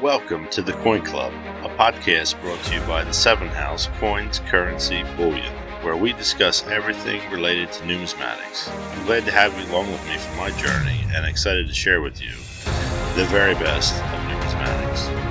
Welcome to the Coin Club, a podcast brought to you by the Seven House Coins, Currency, Bullion, where we discuss everything related to numismatics. I'm glad to have you along with me for my journey and excited to share with you the very best of numismatics.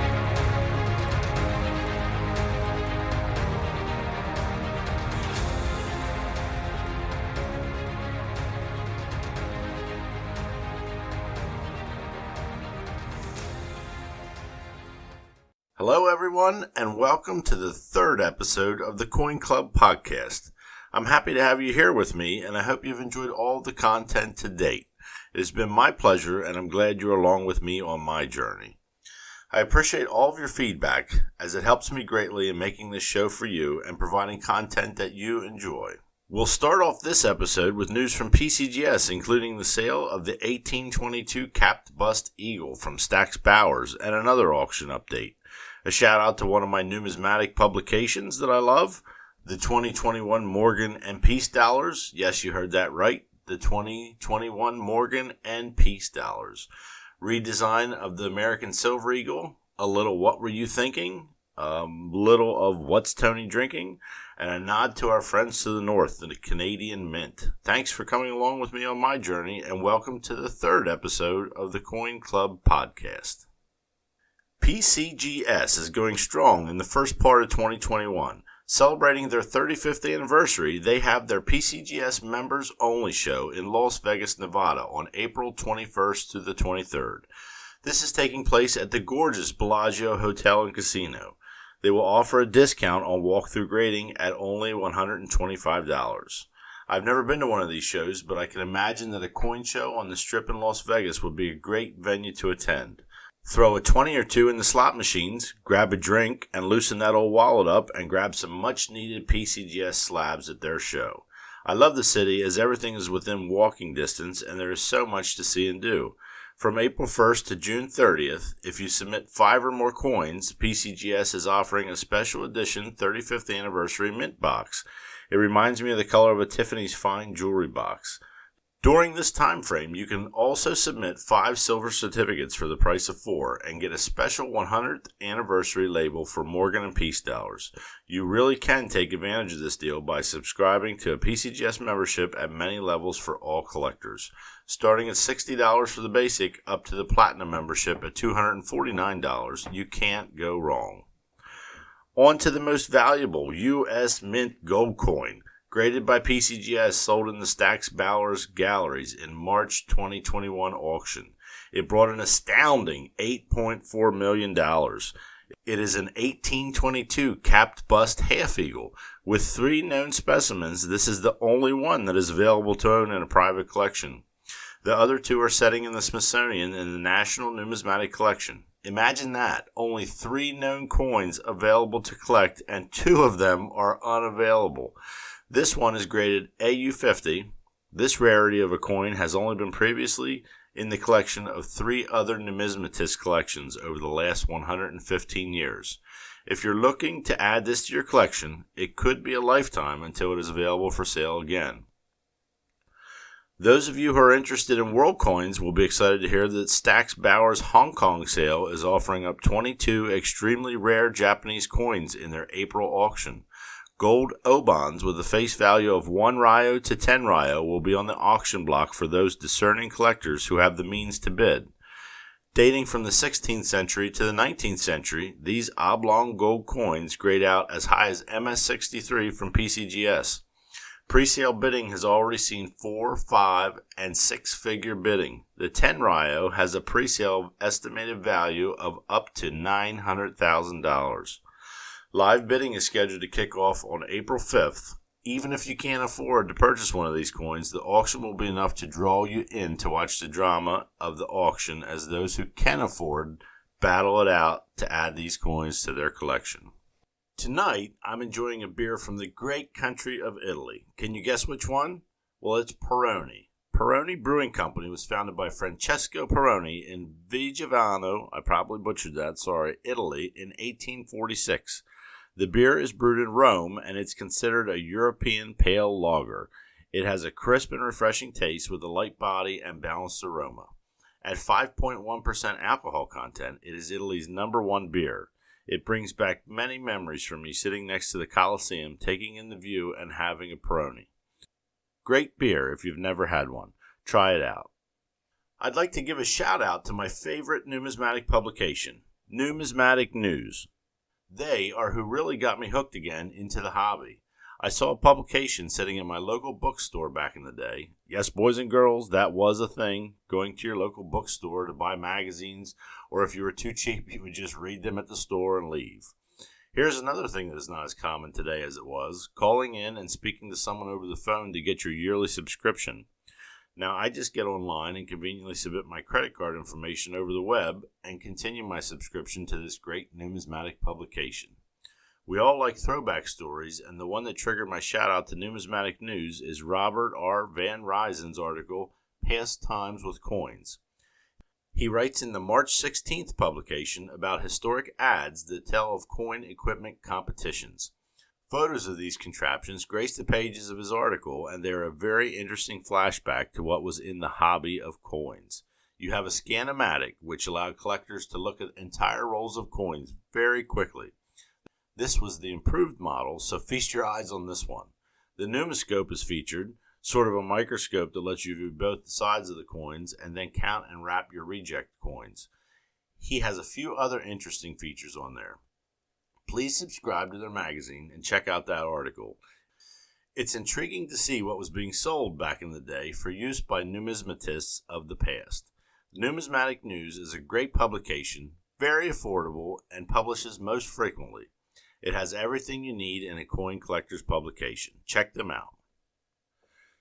Hello everyone, and welcome to the third episode of the Coin Club podcast. I'm happy to have you here with me, and I hope you've enjoyed all the content to date. It has been my pleasure, and I'm glad you're along with me on my journey. I appreciate all of your feedback, as it helps me greatly in making this show for you and providing content that you enjoy. We'll start off this episode with news from PCGS, including the sale of the 1822 Capped Bust Eagle from Stax Bowers and another auction update. A shout out to one of my numismatic publications that I love, the 2021 Morgan and Peace Dollars. Yes, you heard that right. The 2021 Morgan and Peace Dollars. Redesign of the American Silver Eagle. A little What Were You Thinking? A little of What's Tony Drinking? And a nod to our friends to the north, the Canadian Mint. Thanks for coming along with me on my journey, and welcome to the third episode of the Coin Club podcast. PCGS is going strong in the first part of 2021. Celebrating their 35th anniversary, they have their PCGS Members Only show in Las Vegas, Nevada on April 21st to the 23rd. This is taking place at the gorgeous Bellagio Hotel and Casino. They will offer a discount on walkthrough grading at only $125. I've never been to one of these shows, but I can imagine that a coin show on the Strip in Las Vegas would be a great venue to attend. Throw a 20 or two in the slot machines, grab a drink, and loosen that old wallet up and grab some much-needed PCGS slabs at their show. I love the city as everything is within walking distance and there is so much to see and do. From April 1st to June 30th, if you submit 5 or more coins, PCGS is offering a special edition 35th anniversary mint box. It reminds me of the color of a Tiffany's fine jewelry box. During this time frame, you can also submit 5 silver certificates for the price of 4 and get a special 100th anniversary label for Morgan and Peace Dollars. You really can take advantage of this deal by subscribing to a PCGS membership at many levels for all collectors. Starting at $60 for the basic up to the platinum membership at $249, you can't go wrong. On to the most valuable U.S. Mint gold coin. Graded by PCGS, sold in the Stax Bowers galleries in March 2021 auction. It brought an astounding $8.4 million. It is an 1822 Capped Bust Half Eagle. With 3 known specimens, this is the only one that is available to own in a private collection. The other 2 are setting in the Smithsonian in the National Numismatic Collection. Imagine that. Only 3 known coins available to collect, and 2 of them are unavailable. This one is graded AU50. This rarity of a coin has only been previously in the collection of 3 other numismatist collections over the last 115 years. If you're looking to add this to your collection, it could be a lifetime until it is available for sale again. Those of you who are interested in world coins will be excited to hear that Stax Bowers Hong Kong sale is offering up 22 extremely rare Japanese coins in their April auction. Gold Obons with a face value of 1 Ryo to 10 Ryo will be on the auction block for those discerning collectors who have the means to bid. Dating from the 16th century to the 19th century, these oblong gold coins grade out as high as MS63 from PCGS. Pre-sale bidding has already seen 4, 5, and 6-figure bidding. The 10 Ryo has a pre-sale estimated value of up to $900,000. Live bidding is scheduled to kick off on April 5th. Even if you can't afford to purchase one of these coins, the auction will be enough to draw you in to watch the drama of the auction as those who can afford battle it out to add these coins to their collection. Tonight, I'm enjoying a beer from the great country of Italy. Can you guess which one? Well, it's Peroni. Peroni Brewing Company was founded by Francesco Peroni in Vigevano, I probably butchered that, Italy, in 1846. The beer is brewed in Rome, and it's considered a European pale lager. It has a crisp and refreshing taste with a light body and balanced aroma. At 5.1% alcohol content, it is Italy's #1 beer. It brings back many memories for me sitting next to the Colosseum, taking in the view and having a Peroni. Great beer if you've never had one. Try it out. I'd like to give a shout out to my favorite numismatic publication, Numismatic News. They are who really got me hooked again into the hobby. I saw a publication sitting in my local bookstore back in the day. Yes, boys and girls, that was a thing, going to your local bookstore to buy magazines, or if you were too cheap, you would just read them at the store and leave. Here's another thing that is not as common today as it was, calling in and speaking to someone over the phone to get your yearly subscription. Now, I just get online and conveniently submit my credit card information over the web and continue my subscription to this great numismatic publication. We all like throwback stories, and the one that triggered my shout-out to Numismatic News is Robert R. Van Ryzen's article, Past Times with Coins. He writes in the March 16th publication about historic ads that tell of coin equipment competitions. Photos of these contraptions grace the pages of his article, and they are a very interesting flashback to what was in the hobby of coins. You have a Scan-O-Matic, which allowed collectors to look at entire rolls of coins very quickly. This was the improved model, so feast your eyes on this one. The Numiscope is featured, sort of a microscope that lets you view both sides of the coins and then count and wrap your reject coins. He has a few other interesting features on there. Please subscribe to their magazine and check out that article. It's intriguing to see what was being sold back in the day for use by numismatists of the past. Numismatic News is a great publication, very affordable, and publishes most frequently. It has everything you need in a coin collector's publication. Check them out.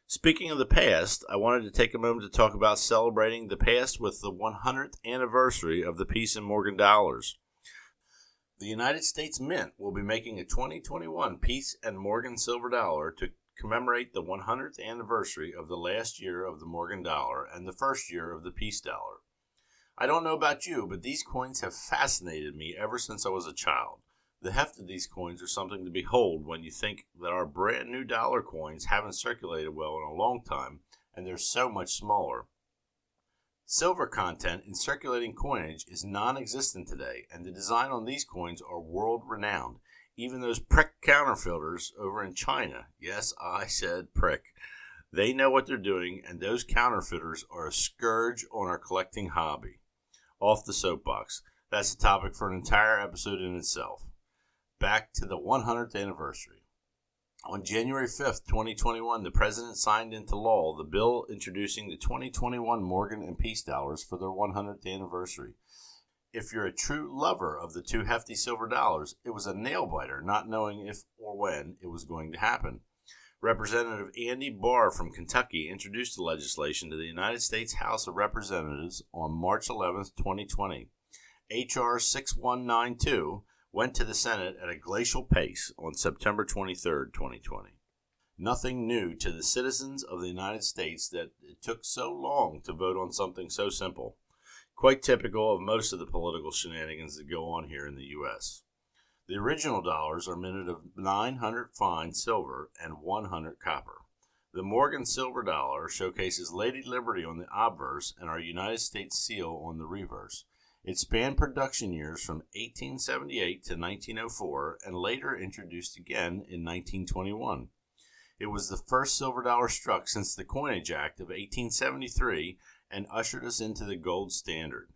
Speaking of the past, I wanted to take a moment to talk about celebrating the past with the 100th anniversary of the Peace and Morgan dollars. The United States Mint will be making a 2021 Peace and Morgan silver dollar to commemorate the 100th anniversary of the last year of the Morgan dollar and the first year of the Peace dollar. I don't know about you, but these coins have fascinated me ever since I was a child. The heft of these coins are something to behold when you think that our brand new dollar coins haven't circulated well in a long time, and they're so much smaller. Silver content in circulating coinage is non-existent today, and the design on these coins are world-renowned. Even those prick counterfeiters over in China, yes, I said prick, they know what they're doing, and those counterfeiters are a scourge on our collecting hobby. Off the soapbox. That's a topic for an entire episode in itself. Back to the 100th anniversary. On January 5th, 2021, the President signed into law the bill introducing the 2021 Morgan and Peace dollars for their 100th anniversary. If you're a true lover of the two hefty silver dollars, it was a nail-biter not knowing if or when it was going to happen. Representative Andy Barr from Kentucky introduced the legislation to the United States House of Representatives on March 11, 2020. H.R. 6192 went to the Senate at a glacial pace on September 23, 2020. Nothing new to the citizens of the United States that it took so long to vote on something so simple. Quite typical of most of the political shenanigans that go on here in the U.S. The original dollars are minted of 900 fine silver and 100 copper. The Morgan silver dollar showcases Lady Liberty on the obverse and our United States seal on the reverse. It spanned production years from 1878 to 1904 and later introduced again in 1921. It was the first silver dollar struck since the Coinage Act of 1873 and ushered us into the gold standard.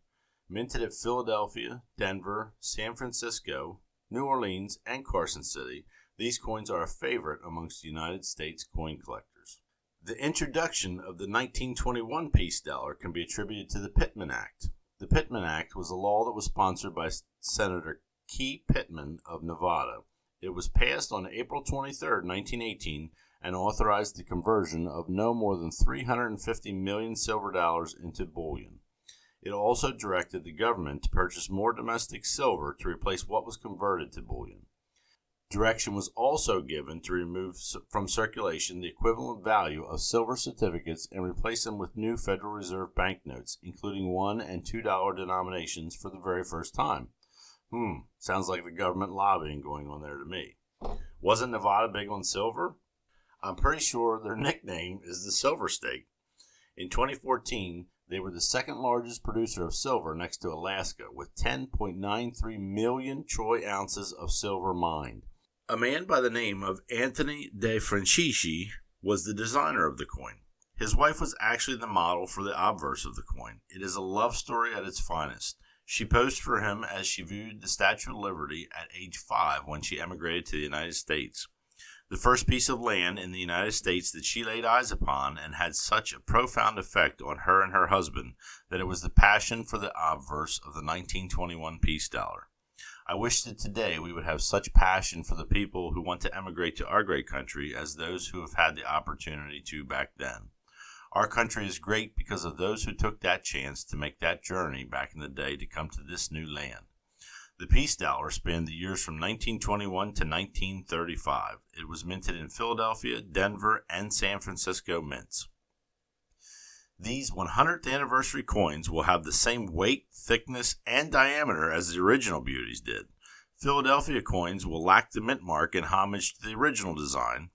Minted at Philadelphia, Denver, San Francisco, New Orleans, and Carson City, these coins are a favorite amongst United States coin collectors. The introduction of the 1921 Peace dollar can be attributed to the Pittman Act. The Pittman Act was a law that was sponsored by Senator Key Pittman of Nevada. It was passed on April 23, 1918, and authorized the conversion of no more than 350 million silver dollars into bullion. It also directed the government to purchase more domestic silver to replace what was converted to bullion. Direction was also given to remove from circulation the equivalent value of silver certificates and replace them with new Federal Reserve banknotes, including $1 and $2 denominations for the very first time. Sounds like the government lobbying going on there to me. Wasn't Nevada big on silver? I'm pretty sure their nickname is the Silver State. In 2014, They were the second largest producer of silver next to Alaska, with 10.93 million troy ounces of silver mined. A man by the name of Anthony de Francisci was the designer of the coin. His wife was actually the model for the obverse of the coin. It is a love story at its finest. She posed for him as she viewed the Statue of Liberty at age 5 when she emigrated to the United States. The first piece of land in the United States that she laid eyes upon and had such a profound effect on her and her husband that it was the passion for the obverse of the 1921 peace dollar. I wish that today we would have such passion for the people who want to emigrate to our great country as those who have had the opportunity to back then. Our country is great because of those who took that chance to make that journey back in the day to come to this new land. The peace dollar spanned the years from 1921 to 1935. It was minted in Philadelphia, Denver, and San Francisco mints. These 100th anniversary coins will have the same weight, thickness, and diameter as the original beauties did. Philadelphia coins will lack the mint mark in homage to the original design.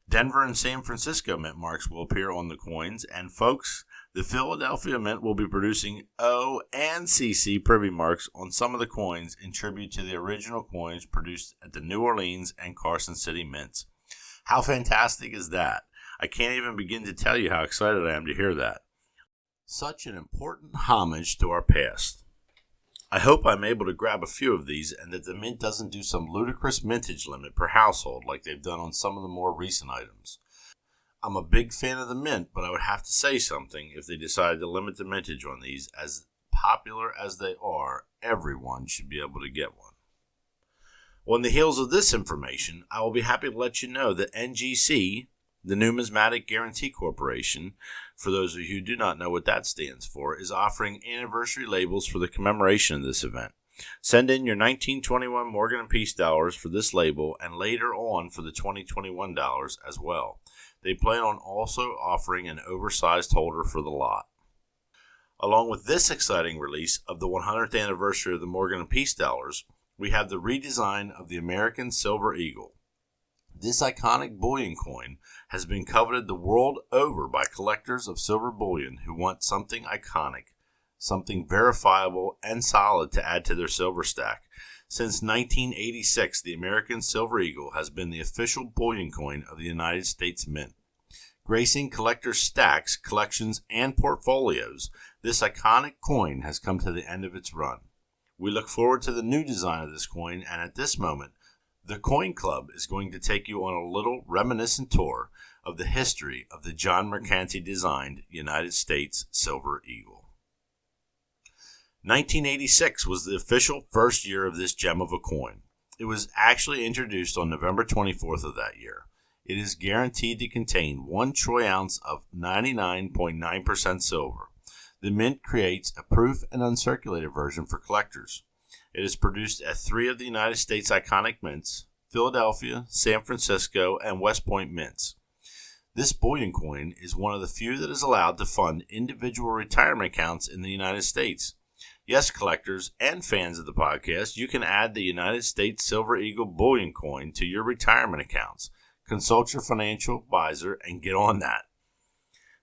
Denver and San Francisco mint marks will appear on the coins, and folks, the Philadelphia Mint will be producing O and CC privy marks on some of the coins in tribute to the original coins produced at the New Orleans and Carson City mints. How fantastic is that? I can't even begin to tell you how excited I am to hear that. Such an important homage to our past. I hope I'm able to grab a few of these and that the mint doesn't do some ludicrous mintage limit per household like they've done on some of the more recent items. I'm a big fan of the mint, but I would have to say something if they decided to limit the mintage on these. As popular as they are, everyone should be able to get one. On the heels of this information, I will be happy to let you know that NGC, the Numismatic Guarantee Corporation, for those of you who do not know what that stands for, is offering anniversary labels for the commemoration of this event. Send in your 1921 Morgan & Peace dollars for this label and later on for the 2021 dollars as well. They plan on also offering an oversized holder for the lot. Along with this exciting release of the 100th anniversary of the Morgan & Peace dollars, we have the redesign of the American Silver Eagle. This iconic bullion coin has been coveted the world over by collectors of silver bullion who want something iconic, something verifiable and solid to add to their silver stack. Since 1986, the American Silver Eagle has been the official bullion coin of the United States Mint. Gracing collectors' stacks, collections, and portfolios, this iconic coin has come to the end of its run. We look forward to the new design of this coin, and at this moment, the Coin Club is going to take you on a little reminiscent tour of the history of the John Mercanti designed United States Silver Eagle. 1986 was the official first year of this gem of a coin. It was actually introduced on November 24th of that year. It is guaranteed to contain 1 troy ounce of 99.9% silver. The mint creates a proof and uncirculated version for collectors. It is produced at 3 of the United States iconic mints, Philadelphia, San Francisco, and West Point mints. This bullion coin is one of the few that is allowed to fund individual retirement accounts in the United States. Yes, collectors and fans of the podcast, you can add the United States Silver Eagle bullion coin to your retirement accounts. Consult your financial advisor and get on that.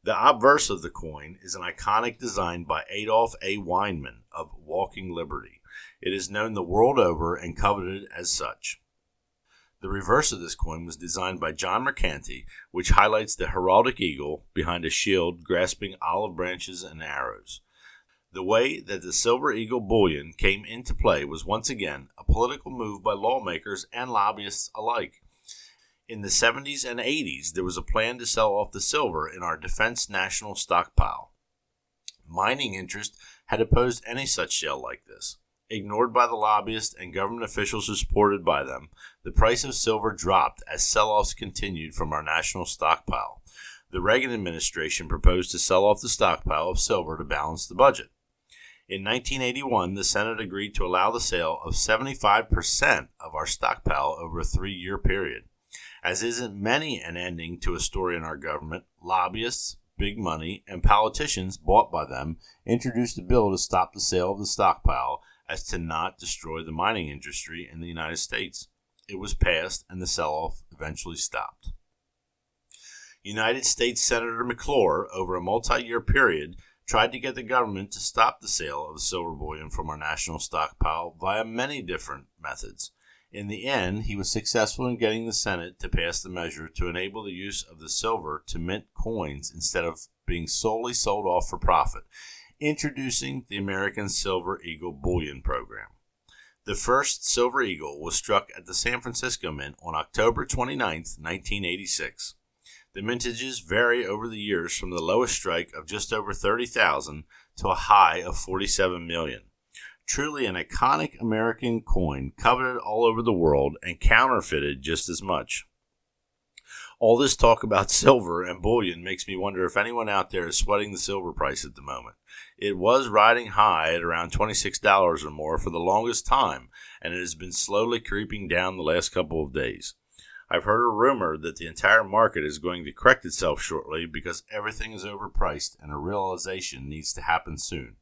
The obverse of the coin is an iconic design by Adolph A. Weinman of Walking Liberty. It is known the world over and coveted as such. The reverse of this coin was designed by John Mercanti, which highlights the heraldic eagle behind a shield grasping olive branches and arrows. The way that the Silver Eagle bullion came into play was once again a political move by lawmakers and lobbyists alike. In the 70s and 80s, there was a plan to sell off the silver in our defense national stockpile. Mining interests had opposed any such sale like this. Ignored by the lobbyists and government officials who supported by them, the price of silver dropped as sell-offs continued from our national stockpile. The Reagan administration proposed to sell off the stockpile of silver to balance the budget. In 1981, the Senate agreed to allow the sale of 75% of our stockpile over a 3-year period. As isn't many an ending to a story in our government, lobbyists, big money, and politicians bought by them introduced a bill to stop the sale of the stockpile as to not destroy the mining industry in the United States. It was passed and the sell-off eventually stopped. United States Senator McClure, over a multi-year period, tried to get the government to stop the sale of the silver bullion from our national stockpile via many different methods. In the end, he was successful in getting the Senate to pass the measure to enable the use of the silver to mint coins instead of being solely sold off for profit, introducing the American Silver Eagle Bullion Program. The first Silver Eagle was struck at the San Francisco Mint on October 29, 1986. The mintages vary over the years from the lowest strike of just over 30,000 to a high of 47 million. Truly an iconic American coin, coveted all over the world and counterfeited just as much. All this talk about silver and bullion makes me wonder if anyone out there is sweating the silver price at the moment. It was riding high at around $26 or more for the longest time, and it has been slowly creeping down the last couple of days. I've heard a rumor that the entire market is going to correct itself shortly because everything is overpriced and a realization needs to happen soon.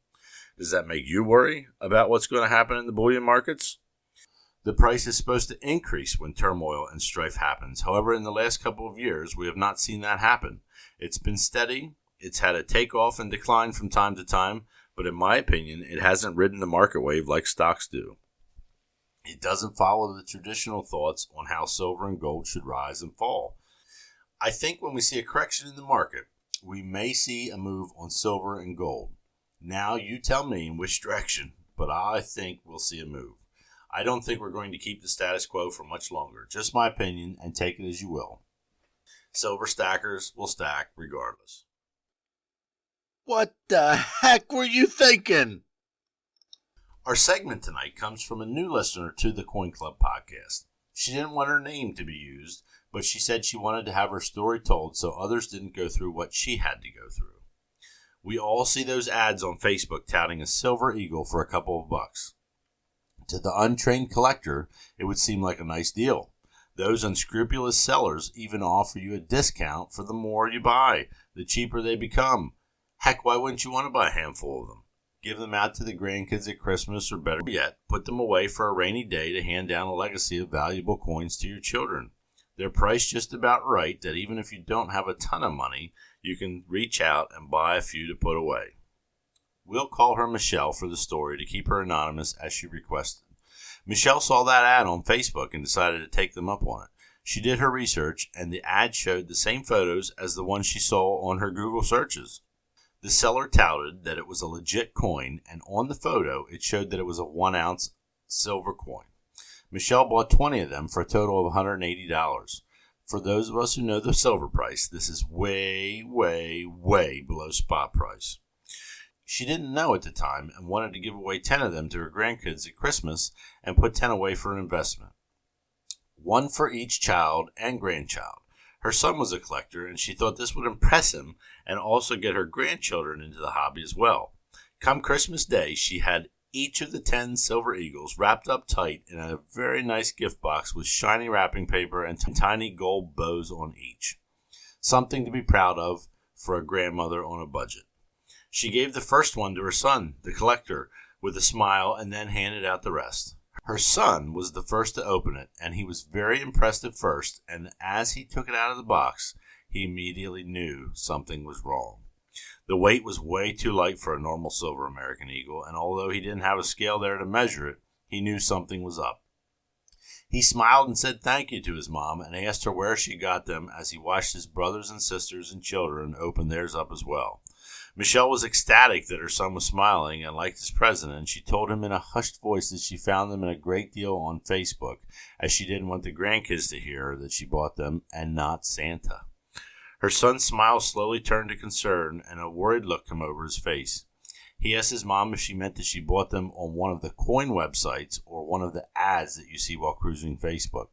Does that make you worry about what's going to happen in the bullion markets? The price is supposed to increase when turmoil and strife happens. However, in the last couple of years, we have not seen that happen. It's been steady. It's had a takeoff and decline from time to time, but in my opinion, it hasn't ridden the market wave like stocks do. It doesn't follow the traditional thoughts on how silver and gold should rise and fall. I think when we see a correction in the market, we may see a move on silver and gold. Now you tell me in which direction, but I think we'll see a move. I don't think we're going to keep the status quo for much longer. Just my opinion, and take it as you will. Silver stackers will stack regardless. What the heck were you thinking? Our segment tonight comes from a new listener to the Coin Club podcast. She didn't want her name to be used, but she said she wanted to have her story told so others didn't go through what she had to go through. We all see those ads on Facebook touting a silver eagle for a couple of bucks. To the untrained collector, it would seem like a nice deal. Those unscrupulous sellers even offer you a discount for the more you buy, the cheaper they become. Heck, why wouldn't you want to buy a handful of them? Give them out to the grandkids at Christmas, or better yet, put them away for a rainy day to hand down a legacy of valuable coins to your children. They're priced just about right that even if you don't have a ton of money, you can reach out and buy a few to put away. We'll call her Michelle for the story to keep her anonymous as she requested. Michelle saw that ad on Facebook and decided to take them up on it. She did her research, and the ad showed the same photos as the ones she saw on her Google searches. The seller touted that it was a legit coin, and on the photo, it showed that it was a 1-ounce silver coin. Michelle bought 20 of them for a total of $180. For those of us who know the silver price, this is way, way, way below spot price. She didn't know at the time and wanted to give away 10 of them to her grandkids at Christmas and put 10 away for an investment. One for each child and grandchild. Her son was a collector, and she thought this would impress him and also get her grandchildren into the hobby as well. Come Christmas Day, she had each of the 10 silver eagles wrapped up tight in a very nice gift box with shiny wrapping paper and tiny gold bows on each. Something to be proud of for a grandmother on a budget. She gave the first one to her son, the collector, with a smile, and then handed out the rest. Her son was the first to open it, and he was very impressed at first, and as he took it out of the box, he immediately knew something was wrong. The weight was way too light for a normal silver American Eagle, and although he didn't have a scale there to measure it, he knew something was up. He smiled and said thank you to his mom and asked her where she got them as he watched his brothers and sisters and children open theirs up as well. Michelle was ecstatic that her son was smiling and liked his present, and she told him in a hushed voice that she found them in a great deal on Facebook, as she didn't want the grandkids to hear that she bought them and not Santa. Her son's smile slowly turned to concern, and a worried look came over his face. He asked his mom if she meant that she bought them on one of the coin websites or one of the ads that you see while cruising Facebook.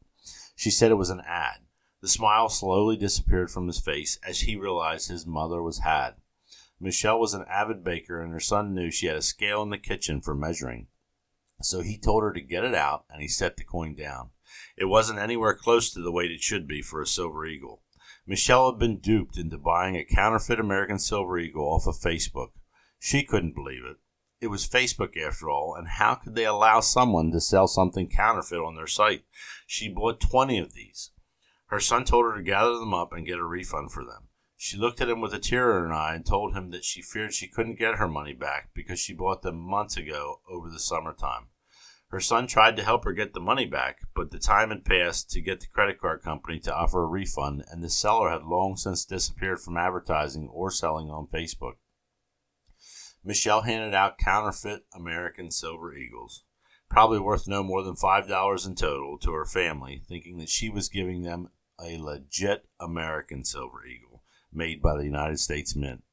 She said it was an ad. The smile slowly disappeared from his face as he realized his mother was had. Michelle was an avid baker, and her son knew she had a scale in the kitchen for measuring. So he told her to get it out, and he set the coin down. It wasn't anywhere close to the weight it should be for a silver eagle. Michelle had been duped into buying a counterfeit American silver eagle off of Facebook. She couldn't believe it. It was Facebook after all, and how could they allow someone to sell something counterfeit on their site? She bought 20 of these. Her son told her to gather them up and get a refund for them. She looked at him with a tear in her eye and told him that she feared she couldn't get her money back because she bought them months ago over the summertime. Her son tried to help her get the money back, but the time had passed to get the credit card company to offer a refund, and the seller had long since disappeared from advertising or selling on Facebook. Michelle handed out counterfeit American Silver Eagles, probably worth no more than $5 in total, to her family, thinking that she was giving them a legit American Silver Eagle made by the United States Mint.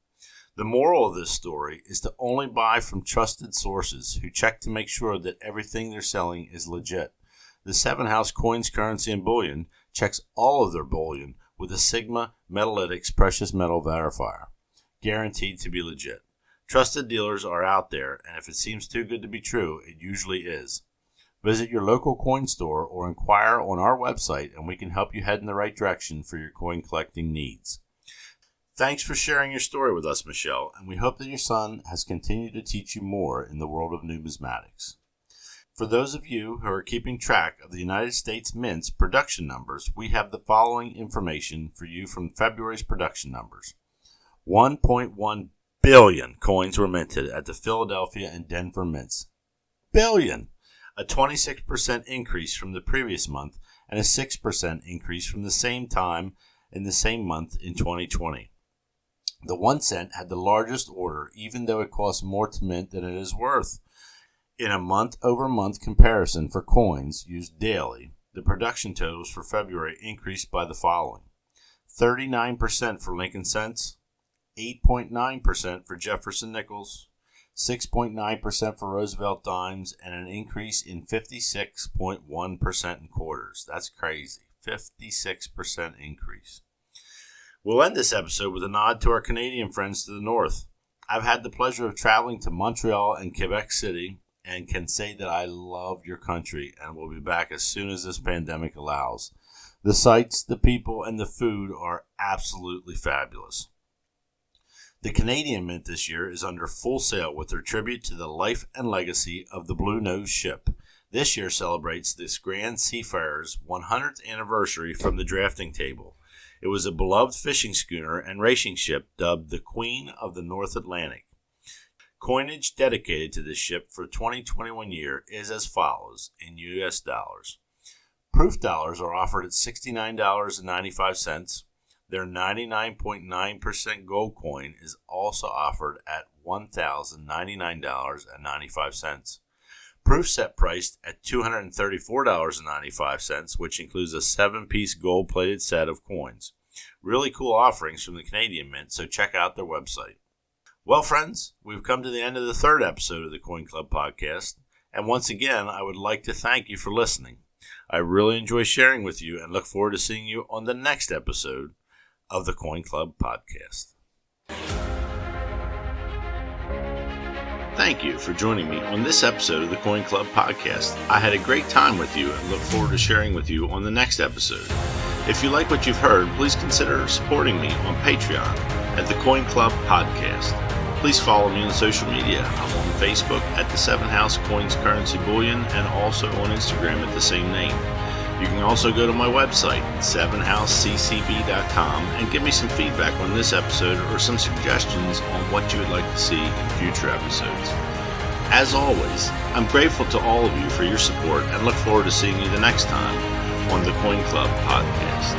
The moral of this story is to only buy from trusted sources who check to make sure that everything they're selling is legit. The Seven House Coins, Currency, and Bullion checks all of their bullion with a Sigma Metalytics precious metal verifier, guaranteed to be legit. Trusted dealers are out there, and if it seems too good to be true, it usually is. Visit your local coin store or inquire on our website, and we can help you head in the right direction for your coin collecting needs. Thanks for sharing your story with us, Michelle, and we hope that your son has continued to teach you more in the world of numismatics. For those of you who are keeping track of the United States Mint's production numbers, we have the following information for you from February's production numbers. 1.1 billion coins were minted at the Philadelphia and Denver mints. Billion! A 26% increase from the previous month and a 6% increase from the same time in the same month in 2020. The 1 cent had the largest order, even though it costs more to mint than it is worth. In a month-over-month comparison for coins used daily, the production totals for February increased by the following: 39% for Lincoln cents, 8.9% for Jefferson nickels, 6.9% for Roosevelt dimes, and an increase in 56.1% in quarters. That's crazy. 56% increase. We'll end this episode with a nod to our Canadian friends to the north. I've had the pleasure of traveling to Montreal and Quebec City and can say that I love your country and will be back as soon as this pandemic allows. The sights, the people, and the food are absolutely fabulous. The Canadian Mint this year is under full sail with their tribute to the life and legacy of the Blue Nose ship. This year celebrates this Grand Seafarer's 100th anniversary from the drafting table. It was a beloved fishing schooner and racing ship dubbed the Queen of the North Atlantic. Coinage dedicated to this ship for the 2021 year is as follows in U.S. dollars. Proof dollars are offered at $69.95. Their 99.9% gold coin is also offered at $1,099.95. Proof set priced at $234.95, which includes a 7-piece gold-plated set of coins. Really cool offerings from the Canadian Mint, so check out their website. Well, friends, we've come to the end of the 3rd episode of the Coin Club podcast, and once again, I would like to thank you for listening. I really enjoy sharing with you and look forward to seeing you on the next episode of the Coin Club podcast. Thank you for joining me on this episode of the Coin Club podcast. I had a great time with you and look forward to sharing with you on the next episode. If you like what you've heard, please consider supporting me on Patreon at the Coin Club podcast. Please follow me on social media. I'm on Facebook at the Seven House Coins, Currency, Bullion, and also on Instagram at the same name. You can also go to my website, 7houseccb.com, and give me some feedback on this episode or some suggestions on what you would like to see in future episodes. As always, I'm grateful to all of you for your support and look forward to seeing you the next time on the Coin Club podcast.